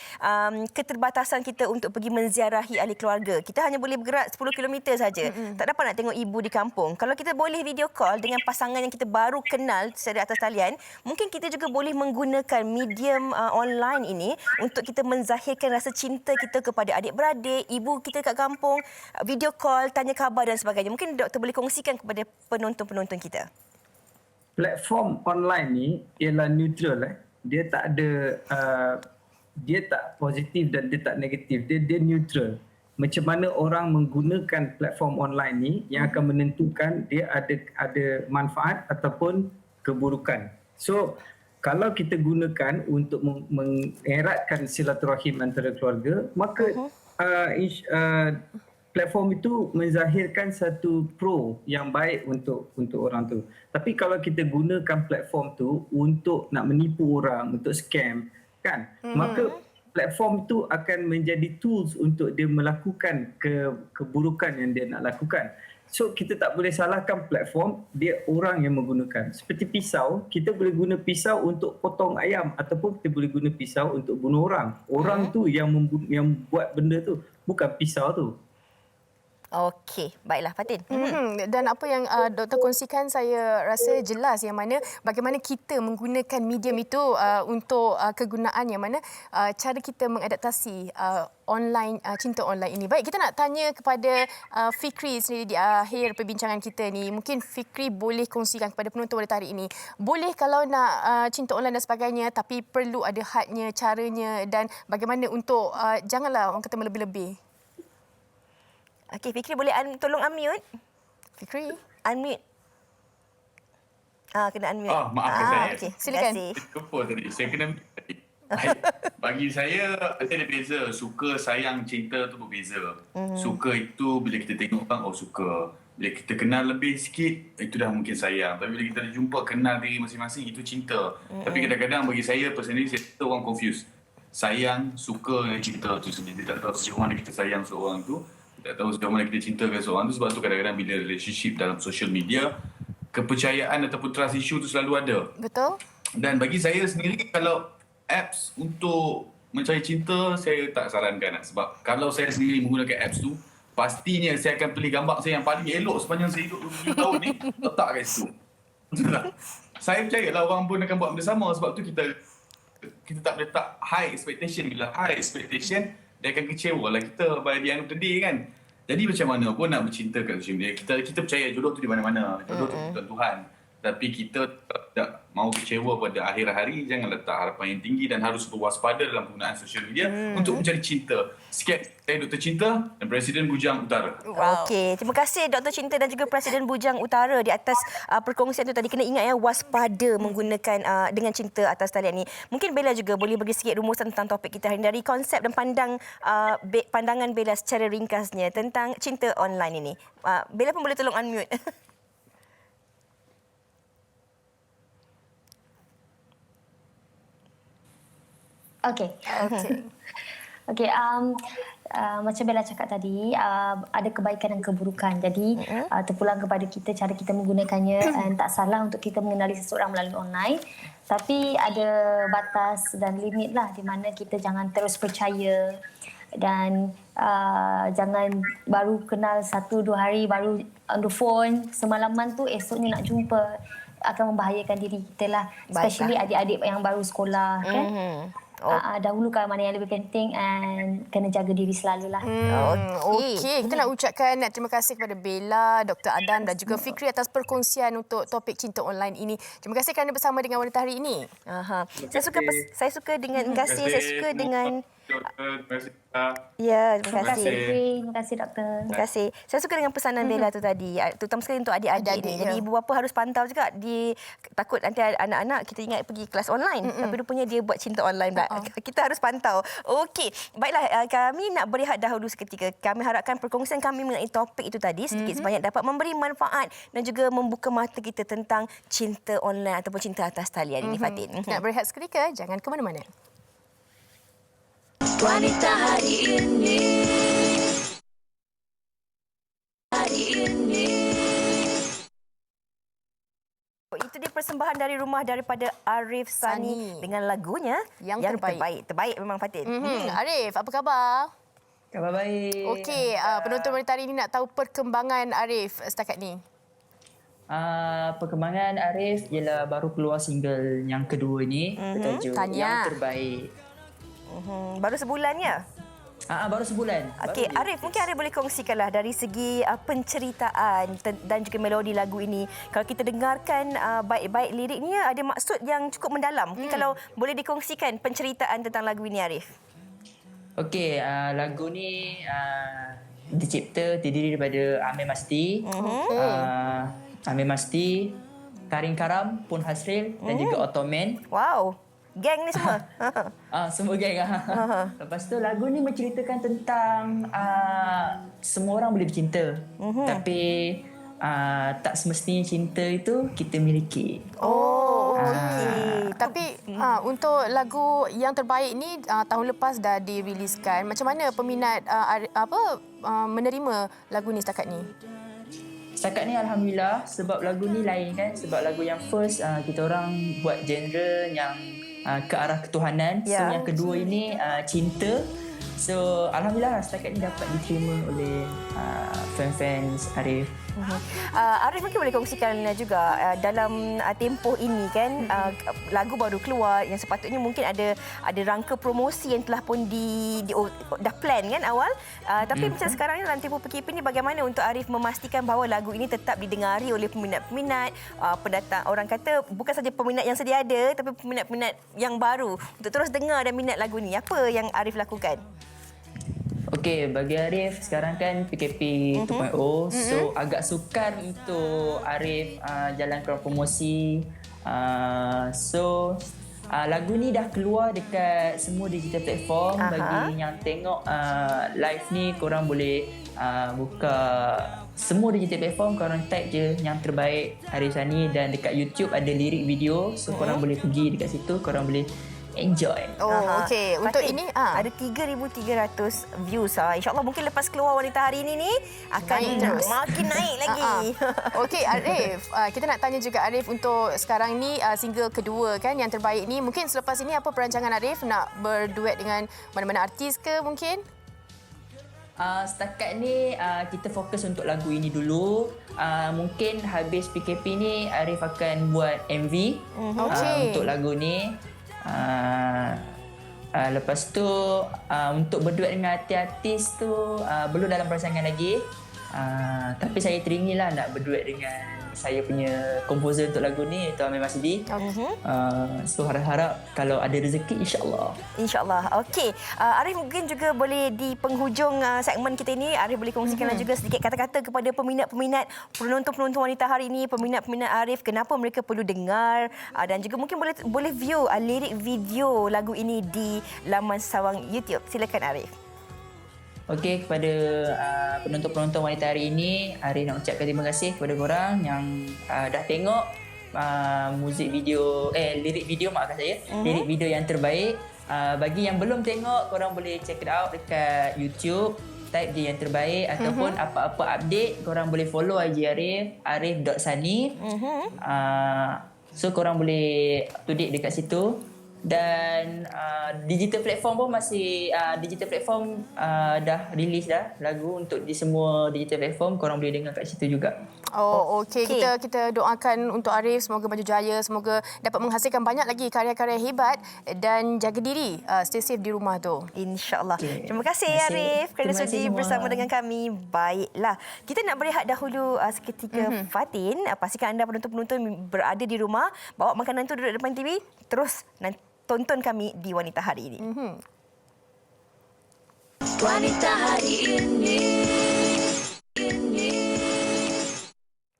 keterbatasan kita untuk pergi menziarahi ahli keluarga. Kita hanya boleh bergerak 10 km saja. Tak dapat nak tengok ibu di kampung. Kalau kita boleh video call dengan pasangan yang kita baru kenal secara atas talian, mungkin kita juga boleh menggunakan medium online ini untuk kita menzahirkan rasa cinta kita kepada adik-beradik, ibu kita kat kampung, video call, tanya khabar dan sebagainya. Mungkin doktor boleh kongsikan kepada penonton-penonton kita. Platform online ni ialah neutral. Dia tak ada dia tak positif dan dia tak negatif. Dia neutral. Macam mana orang menggunakan platform online ni yang akan menentukan dia ada manfaat ataupun keburukan. So kalau kita gunakan untuk mengeratkan silaturahim antara keluarga, maka platform itu menzahirkan satu pro yang baik untuk orang tu. Tapi kalau kita gunakan platform tu untuk nak menipu orang, untuk scam, kan, maka platform itu akan menjadi tools untuk dia melakukan keburukan yang dia nak lakukan. So kita tak boleh salahkan platform, dia orang yang menggunakan. Seperti pisau, kita boleh guna pisau untuk potong ayam ataupun kita boleh guna pisau untuk bunuh orang. Orang tu yang buat benda tu, bukan pisau tu. Okey, baiklah Fatin. Dan apa yang doktor kongsikan, saya rasa jelas, yang mana bagaimana kita menggunakan medium itu untuk kegunaan yang mana cara kita mengadaptasi online, cinta online ini. Baik, kita nak tanya kepada Fikri sendiri di akhir perbincangan kita ni. Mungkin Fikri boleh kongsikan kepada penonton pada hari ini. Boleh kalau nak cinta online dan sebagainya, tapi perlu ada hadnya, caranya, dan bagaimana untuk janganlah orang kata melebih-lebih. Okey, Fikri boleh tolong unmute? Fikri, unmute. Kena unmute. Maafkan saya. Okay, silakan. Lupa tadi. Saya kena mute tadi. Bagi saya, ada beza. Suka, sayang, cinta tu berbeza. Suka itu bila kita tengok orang, suka. Bila kita kenal lebih sikit, itu dah mungkin sayang. Tapi bila kita jumpa, kenal diri masing-masing, itu cinta. Tapi kadang-kadang bagi saya, personally, saya rasa orang confuse. Sayang, suka dengan cinta tu sendiri. Dia tak tahu sejauh mana kita sayang seorang tu. Tak tahu sejauh mana kita cintakan seorang tu. Sebab tu kadang-kadang bila relationship dalam social media, kepercayaan ataupun trust issue tu selalu ada. Betul. Dan bagi saya sendiri, kalau apps untuk mencari cinta, saya tak sarankan. Sebab kalau saya sendiri menggunakan apps tu, pastinya saya akan pilih gambar saya yang paling elok sepanjang saya hidup 27 tahun ni, letak kat situ. Saya percayalah orang pun akan buat benda sama. Sebab tu kita tak boleh letak high expectation. Bila high expectation, dia akan kecewa lah kita by the end of the day kan. Jadi macam mana pun nak bercinta kat social media, kita percaya jodoh tu di mana-mana. Jodoh tu bukan Tuhan. Tapi kita tak mahu kecewa pada akhir hari, jangan letak harapan yang tinggi dan harus berwaspada dalam penggunaan sosial media untuk mencari cinta. Sekian, saya Dr. Cinta dan Presiden Bujang Utara. Okey, terima kasih Dr. Cinta dan juga Presiden Bujang Utara di atas perkongsian itu tadi. Kena ingat ya, waspada menggunakan dengan cinta atas talian ni. Mungkin Bella juga boleh bagi sikit rumusan tentang topik kita hari ini dari konsep dan pandangan Bella secara ringkasnya tentang cinta online ini. Bella pun boleh tolong unmute. Okey. Okey, macam Bella cakap tadi, ada kebaikan dan keburukan. Jadi, terpulang kepada kita cara kita menggunakannya. Dan tak salah untuk kita mengenali seseorang melalui online. Tapi ada batas dan limit lah di mana kita jangan terus percaya. Dan jangan baru kenal 1-2 hari, baru on the phone, semalaman tu esoknya nak jumpa. Akan membahayakan diri kita lah. Especially adik-adik yang baru sekolah kan. Dahulu kalau mana yang lebih penting and kena jaga diri selalulah. Okey, kita nak ucapkan terima kasih kepada Bella, Dr. Adam dan juga Fikri atas perkongsian untuk topik cinta online ini. Terima kasih kerana bersama dengan wanita hari ini. Saya suka dengan kasih, saya suka dengan Terima kasih. Ya, terima kasih. Terima kasih doktor. Terima kasih. Saya suka dengan pesanan Bella tu tadi, terutama sekali untuk adik-adik ni. Jadi ibu bapa harus pantau juga. Takut nanti anak-anak kita ingat pergi kelas online, tapi rupanya dia buat cinta online pula. Kita harus pantau. Okey, baiklah, kami nak berehat dahulu seketika. Kami harapkan perkongsian kami mengenai topik itu tadi sedikit sebanyak dapat memberi manfaat dan juga membuka mata kita tentang cinta online ataupun cinta atas talian ini, Fatin. Nak berehat seketika, jangan ke mana-mana. Wanita hari ini. Itu dia persembahan dari rumah daripada Arif Sani dengan lagunya yang terbaik. Terbaik memang, Fatin. Arif, apa khabar? Khabar baik. Okey, penonton wanita hari ini nak tahu perkembangan Arif setakat ni. Perkembangan Arif ialah baru keluar single yang kedua ni, bertajuk Yang Terbaik. Baru sebulan ya? Baru sebulan. Okey, Arif, mungkin Arif boleh kongsikanlah dari segi penceritaan dan juga melodi lagu ini. Kalau kita dengarkan baik-baik liriknya, ada maksud yang cukup mendalam. Mungkin kalau boleh dikongsikan penceritaan tentang lagu ini, Arif. Okey, lagu ni dicipta terdiri daripada Amir Masti, Amir Masti, Karim Karam, Pun Hasril dan juga Ottoman. Wow. Geng ni semua? Semua geng. Lepas tu lagu ni menceritakan tentang semua orang boleh bercinta. Tapi tak semestinya cinta itu kita miliki. Okey. Tapi untuk lagu yang terbaik ni tahun lepas dah diriliskan. Macam mana peminat menerima lagu ni setakat ni? Setakat ni Alhamdulillah, sebab lagu ni lain kan. Sebab lagu yang first kita orang buat genre yang ke arah ketuhanan. So yang kedua ini cinta. So Alhamdulillah setakat ni dapat diterima oleh fans-fans Arif. Arif mungkin boleh kongsikan juga dalam tempoh ini kan, lagu baru keluar yang sepatutnya mungkin ada rangka promosi yang telah pun dah plan kan awal, tapi macam sekarang ni dalam tempoh PKP ni bagaimana untuk Arif memastikan bahawa lagu ini tetap didengari oleh peminat-peminat, pendatang, orang kata bukan saja peminat yang sedia ada tapi peminat-peminat yang baru untuk terus dengar dan minat lagu ni. Apa yang Arif lakukan? Okey, bagi Arif sekarang kan PKP 2.0, so agak sukar untuk Arif jalankan promosi. Lagu ni dah keluar dekat semua digital platform. Bagi yang tengok live ni, korang boleh buka semua digital platform, korang type je Yang Terbaik Arif Sani, dan dekat YouTube ada lirik video, so korang boleh pergi dekat situ, korang boleh enjoy. Okey. Untuk ini ada 3,300 views. InsyaAllah mungkin lepas keluar Wanita Hari ini ni akan makin naik lagi. Okey, Arif, kita nak tanya juga Arif untuk sekarang ni single kedua kan Yang Terbaik ni. Mungkin selepas ini apa perancangan Arif? Nak berduet dengan mana-mana artis ke mungkin? Setakat ni kita fokus untuk lagu ini dulu. Mungkin habis PKP ni Arif akan buat MV untuk lagu ni. Lepas tu untuk berduet dengan artis tu belum dalam perancangan lagi, tapi saya teringinlah nak berduet dengan saya punya komposer untuk lagu ni iaitu Amir Masdi. So harap-harap kalau ada rezeki insya-Allah. InsyaAllah. Okey. Arif mungkin juga boleh di penghujung segmen kita ini, Arif boleh kongsikan juga sedikit kata-kata kepada peminat-peminat, penonton-penonton wanita hari ini, peminat-peminat Arif, kenapa mereka perlu dengar dan juga mungkin boleh view lirik video lagu ini di laman sawang YouTube. Silakan Arif. Okey, kepada penonton-penonton wanita hari ini, Arif nak ucapkan terima kasih kepada korang yang dah tengok lirik video lirik video yang terbaik. Bagi yang belum tengok, korang boleh check it out dekat YouTube, type je yang terbaik, ataupun apa-apa update korang boleh follow IG arif.sani. So korang boleh up to date dekat situ. Dan digital platform pun masih digital platform dah release dah lagu untuk di semua digital platform, korang boleh dengar kat situ juga. Okey. Kita doakan untuk Arif semoga maju jaya, semoga dapat menghasilkan banyak lagi karya-karya hebat dan jaga diri, stay safe di rumah tu. InsyaAllah. Terima kasih Arif kerana sudi bersama dengan kami. Baiklah, kita nak berehat dahulu seketika. Fatin, pastikan anda penonton-penonton berada di rumah, bawa makanan tu duduk depan TV, terus nanti tonton kami di Wanita Hari ini. Wanita Hari ini.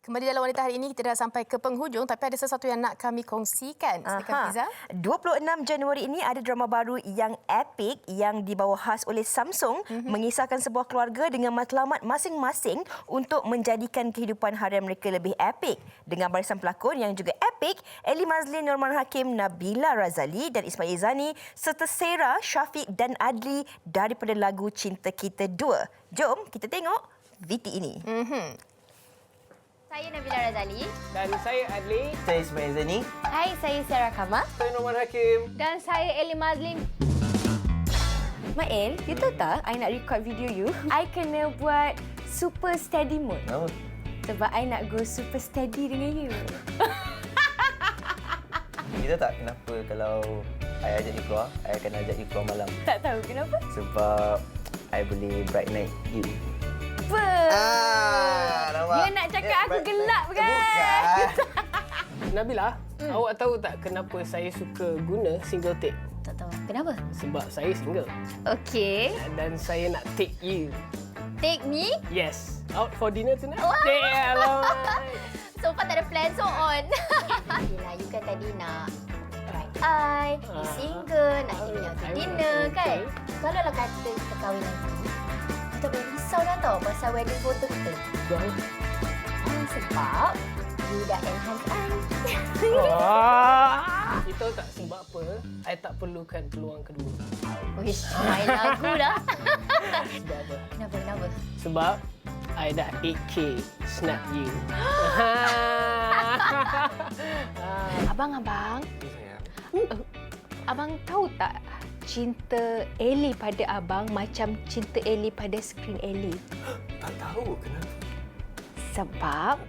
Kembali dalam Wanita Hari ini, kita dah sampai ke penghujung tapi ada sesuatu yang nak kami kongsikan. Silakan Fiza. 26 Januari ini ada drama baru yang epik yang dibawa khas oleh Samsung, mengisahkan sebuah keluarga dengan matlamat masing-masing untuk menjadikan kehidupan harian mereka lebih epik. Dengan barisan pelakon yang juga epik, Eli Mazlin, Norman Hakim, Nabila Razali dan Ismail Izani serta Sarah, Syafiq dan Adli daripada lagu Cinta Kita 2. Jom kita tengok VT ini. Saya Nabila Razali. Dan saya Adli. Saya Ismail Izani. Hai, saya Sarah Kama. Saya Norman Hakim. Dan saya Eli Mazlin. Mael, you tahu tak, I nak record video you, I kena buat super steady mode. Kenapa? Sebab I nak go super steady dengan you. Kita tak kenapa kalau I ajak you keluar, I akan ajak you keluar malam. Tak tahu kenapa? Sebab I boleh bright night you. Dia nak cakap aku gelap kan? Nabila, awak tahu tak kenapa saya suka guna single take? Tak tahu. Kenapa? Sebab saya single. Okey. Dan saya nak take you. Take me? Yes. Out for dinner tonight. Wow. Alamak. So far tak ada plan, so on. Yelah, you kan tadi nak I, single, nak hit me out to dinner kan? Kalau lah kata kita kahwin nanti, kita boleh risau dah tau pasal wedding photo kita. Sebab you dah enhance I. You tahu tak sebab apa? I tak perlukan peluang kedua. Wish, main lagu dah. Sebab apa? Kenapa? Sebab I dah 8K snap you. Abang. Abang tahu tak cinta Eli pada abang macam cinta Eli pada skrin Eli? Tak tahu kenapa. Sebab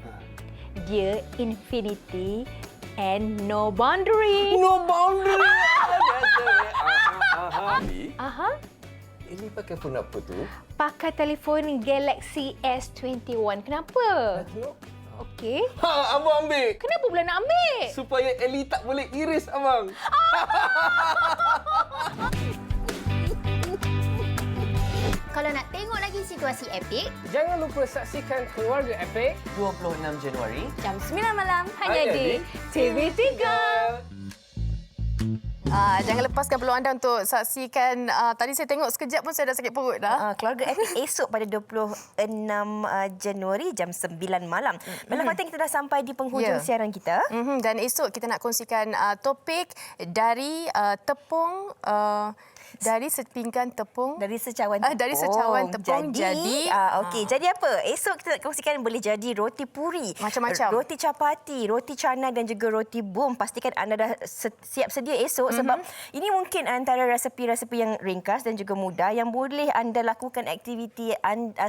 dia infinity and no boundary. No boundary. Aha. Ini pakai phone apa tu? Pakai telefon Galaxy S21. Kenapa? Okey. Abang ambil. Kenapa pula nak ambil? Supaya Eli tak boleh iris abang. Kalau nak tengok lagi situasi epik, jangan lupa saksikan Keluarga Epik 26 Januari jam 9 malam hanya di TV3. Jangan lepaskan peluang anda untuk saksikan. Tadi saya tengok sekejap pun saya dah sakit perut dah. Keluarga Epik esok pada 26 Januari jam 9 malam. Malam Fatin, kita dah sampai di penghujung siaran kita. Dan esok kita nak kongsikan topik dari tepung dari sepinggan tepung, dari secawan tepung. Dari secawan tepung. Jadi okey. Jadi apa? Esok kita nak kongsikan boleh jadi roti puri, macam-macam, roti chapati, roti canai dan juga roti bom. Pastikan anda dah siap sedia esok sebab ini mungkin antara resepi-resepi yang ringkas dan juga mudah yang boleh anda lakukan aktiviti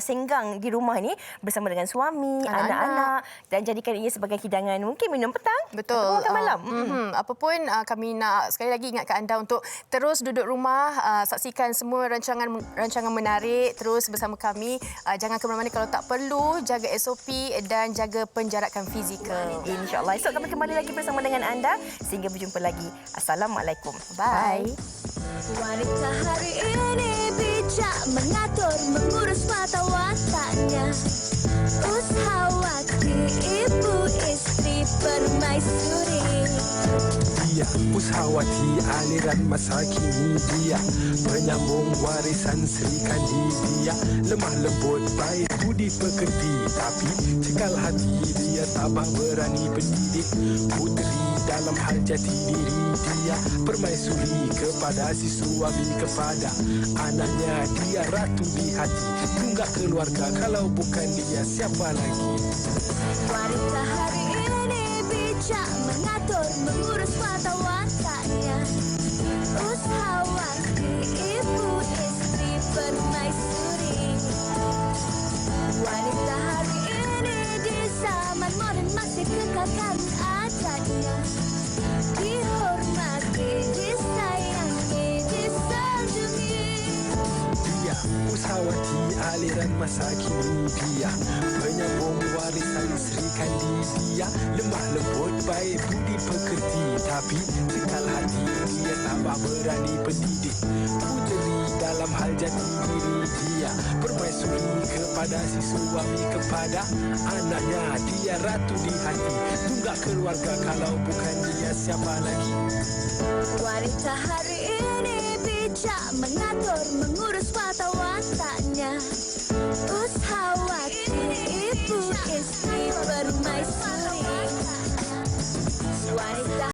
senggang di rumah ni bersama dengan suami, anak-anak dan jadikan ia sebagai hidangan mungkin minum petang. Betul. Atau makan malam. Apapun kami nak sekali lagi ingatkan anda untuk terus duduk rumah rumah, saksikan semua rancangan menarik terus bersama kami. Jangan ke mana-mana kalau tak perlu, jaga SOP dan jaga penjarakan fizikal. InsyaAllah. Esok kami kembali lagi bersama dengan anda. Sehingga berjumpa lagi. Assalamualaikum. Bye. Wanita hari ini bijak mengatur, mengurus mata wataknya. Ushawati, ibu istri permaisuri. Dia Ushawati, aliran masa kini dia, penyambung warisan Sri Kandi dia. Lemah lembut, baik budi pekerti, tapi cekal hati dia tabah berani pendidik. Puteri dalam hal jati diri dia, permaisuri kepada si suami, kepada anaknya dia ratu di hati. Tunggak keluarga, kalau bukan dia siapa lagi? Wanita hari ini bijak mengatur, mengurus mata wataknya. Ushawati, ibu istri permaisuri. Wanita hari ini di zaman modern masih kekalkan adatnya. Dihormati, disayangi, disanjungi. Dia Ushawati, aliran masa kini dia, penyambung warisan Sri Kandi dia. Lemah lembut, baik budi pekerti, tapi cekal hati dia tabah berani pendidik. Puteri dalam hal jati diri dia, permaisuri kepada si suami, kepada anaknya dia ratu di hati. Tunggak keluarga, kalau bukan dia siapa lagi? Wanita hari ini bijak mengatur, mengurus mata wataknya. Ushawati, ibu istri permaisuri.